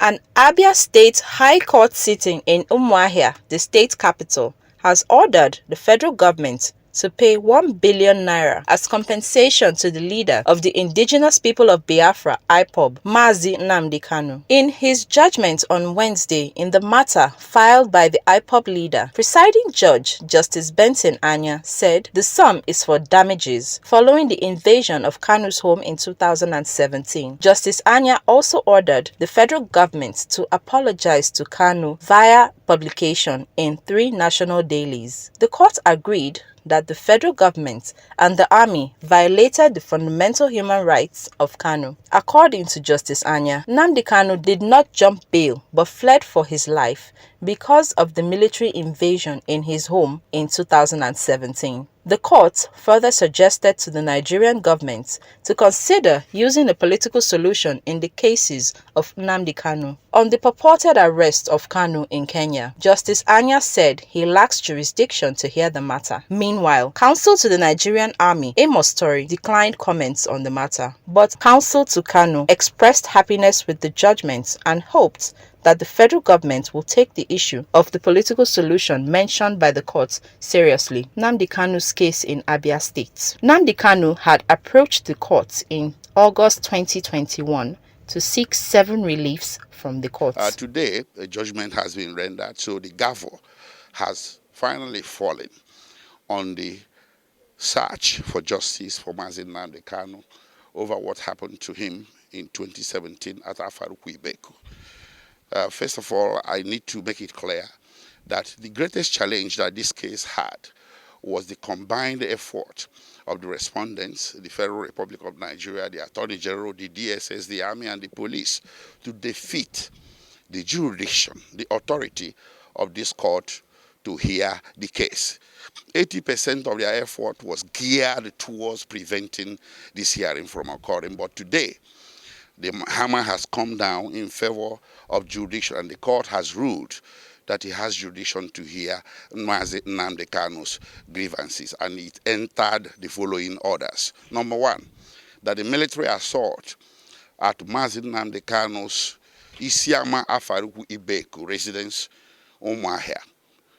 An Abia State High Court sitting in Umuahia, the state capital, has ordered the federal government to pay 1 billion naira as compensation to the leader of the indigenous people of Biafra, IPOB, Mazi Nnamdi Kanu. In his judgment on Wednesday in the matter filed by the IPOB leader, presiding judge Justice Benson Anya said the sum is for damages following the invasion of Kanu's home in 2017. Justice Anya also ordered the federal government to apologize to Kanu via publication in 3 national dailies. The court agreed that the federal government and the army violated the fundamental human rights of Kanu. According to Justice Anya, Nnamdi Kanu did not jump bail but fled for his life because of the military invasion in his home in 2017. The court further suggested to the Nigerian government to consider using a political solution in the cases of Nnamdi Kanu. On the purported arrest of Kanu in Kenya, Justice Anya said he lacks jurisdiction to hear the matter. Meanwhile, counsel to the Nigerian Army, Amos Story, declined comments on the matter, but counsel to Kanu expressed happiness with the judgment and hoped that the federal government will take the issue of the political solution mentioned by the court seriously. Nnamdi Kanu's case in Abia State. Nnamdi Kanu had approached the court in August 2021 to seek 7 reliefs from the court. Today, a judgment has been rendered, so the gavel has finally fallen on the search for justice for Mazi Nnamdi Kanu over what happened to him in 2017 at Afaruku Ibeku. First of all, I need to make it clear that the greatest challenge that this case had was the combined effort of the respondents, the Federal Republic of Nigeria, the Attorney General, the DSS, the Army, and the police to defeat the jurisdiction, the authority of this court to hear the case. 80% of their effort was geared towards preventing this hearing from occurring, but today, the hammer has come down in favor of jurisdiction, and the court has ruled that it has jurisdiction to hear Mazi Nnamdi Kanu's grievances, and it entered the following orders. Number 1, that the military assault at Mazi Nnamdi Kanu's Isiama Afaruku Ibeku residence, Umuahia,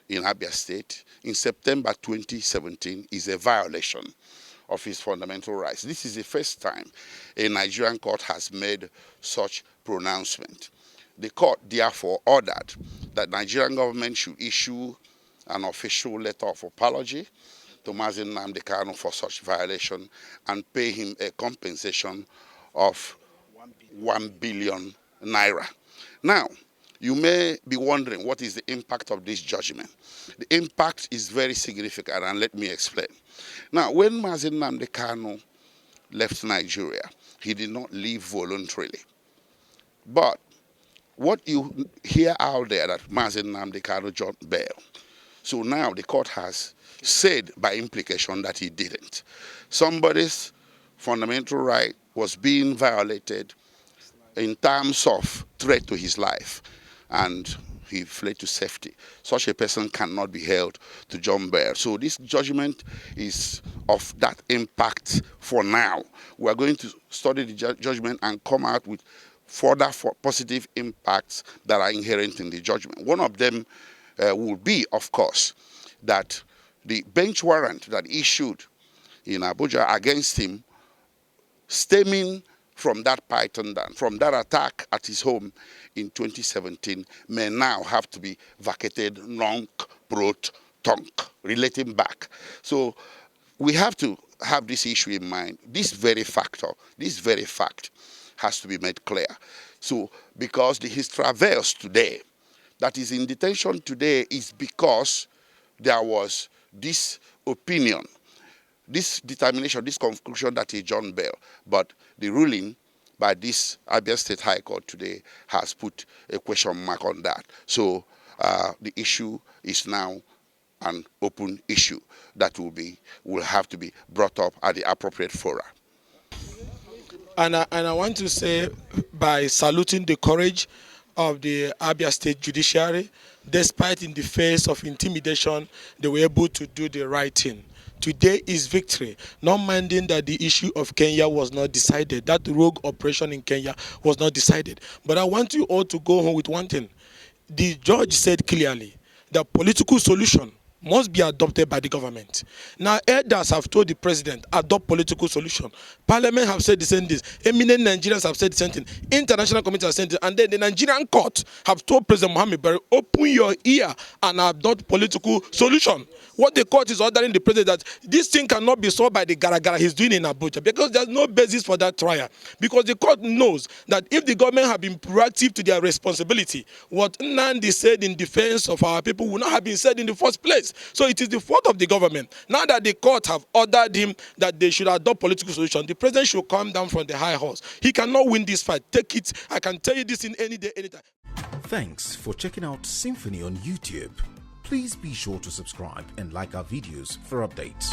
in Abia State, in September 2017 is a violation of his fundamental rights. This is the first time a Nigerian court has made such pronouncement. The court therefore ordered that Nigerian government should issue an official letter of apology to Mazi Nnamdi Kanu for such violation and pay him a compensation of 1 billion naira. Now, you may be wondering what is the impact of this judgment. The impact is very significant, and let me explain. Now, when Mazi Nnamdi Kanu left Nigeria, he did not leave voluntarily. But what you hear out there that Mazi Nnamdi Kanu jumped bail. So now the court has said by implication that he didn't. Somebody's fundamental right was being violated in terms of threat to his life, and he fled to safety. Such a person cannot be held to jump bail. So this judgment is of that impact for now. We are going to study the judgment and come out with further positive impacts that are inherent in the judgment. One of them will be, of course, that the bench warrant that issued in Abuja against him, stemming from that python dance, from that attack at his home in 2017, may now have to be vacated nunc pro tunc, relating back. So we have to have this issue in mind. This very fact has to be made clear. So because his travails today, that is in detention today, is because there was this opinion, this determination, this conclusion that he jumped bail. But the ruling by this Abia State High Court today has put a question mark on that. So the issue is now an open issue that will have to be brought up at the appropriate fora. And I want to say, by saluting the courage of the Abia State Judiciary, despite in the face of intimidation, they were able to do the right thing Today is victory, not minding that the issue of Kenya was not decided, that rogue operation in Kenya was not decided. But I want you all to go home with one thing. The judge said clearly that political solution must be adopted by the government. Now, elders have told the president, adopt political solution. Parliament have said the same thing. Eminent Nigerians have said the same thing. International committee have said the same thing. And then the Nigerian court have told President Muhammad Buhari, open your ear and adopt political solution. What the court is ordering the president that this thing cannot be solved by the gara he's doing in Abuja, because there's no basis for that trial. Because the court knows that if the government have been proactive to their responsibility, what Nnamdi said in defense of our people would not have been said in the first place. So it is the fault of the government. Now that the court have ordered him that they should adopt political solution, the president should come down from the high horse. He cannot win this fight. Take it. I can tell you this in any day, anytime. Thanks for checking out SYMFONI on YouTube. Please be sure to subscribe and like our videos for updates.